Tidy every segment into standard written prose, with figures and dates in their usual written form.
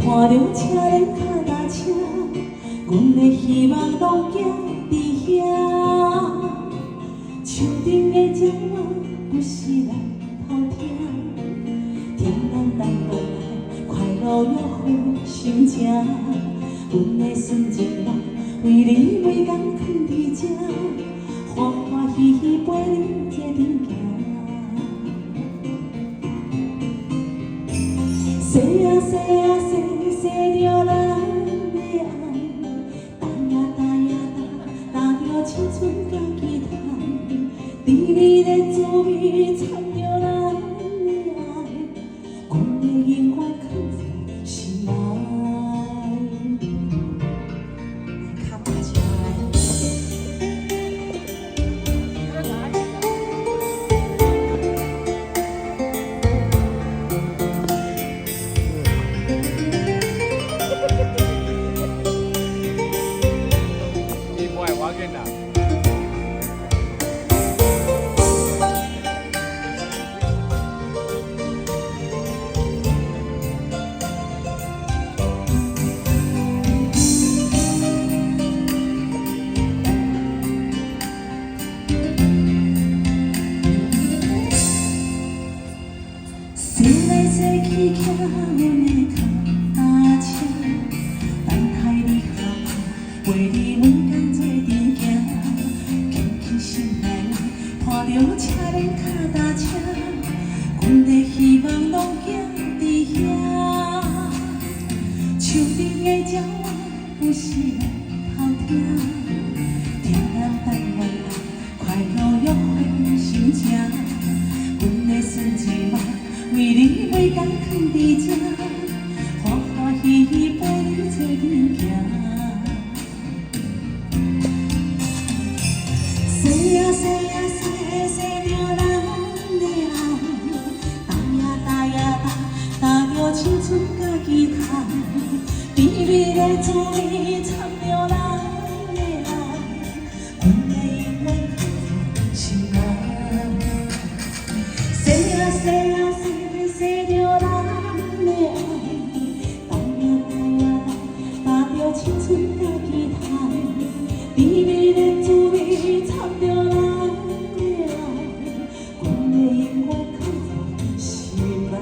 看着车轮脚踏车，阮的希望拢寄伫遐。树顶的鸟仔有时来偷听，天冷等落来，快乐约会心情。阮的纯情梦为你每工藏伫这，欢欢喜喜陪你这阵行。洗啊洗啊洗，洗着咱的爱，打呀打呀打，打着青春甲期待，甜蜜的滋味掺着咱的爱，阮的永远藏在心内。卡巴车洗来洗去，骑阮的脚踏车，等待你下课，陪你每天做阵行。轻轻心内看着车轮脚踏车，阮的希望拢寄伫遐。树顶的鸟仔有时来偷听，天冷等我来，快乐约会心情。阮的纯情梦。为你每工藏伫这，欢欢喜喜陪你做阵行。洗啊洗啊洗，洗着咱的爱，打呀打呀打，打着青春甲期待，甜蜜的滋味掺着咱的爱，阮的永远藏在心内。洗啊洗啊洗。洗着咱的爱，打呀打呀打，打着青春甲期待，甜蜜的滋味掺着咱的爱，阮的永远藏在心内。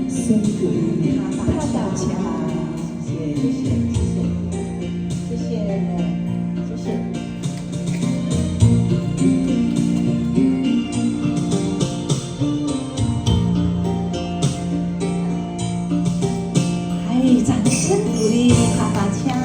辛苦，他大笑起来，谢谢。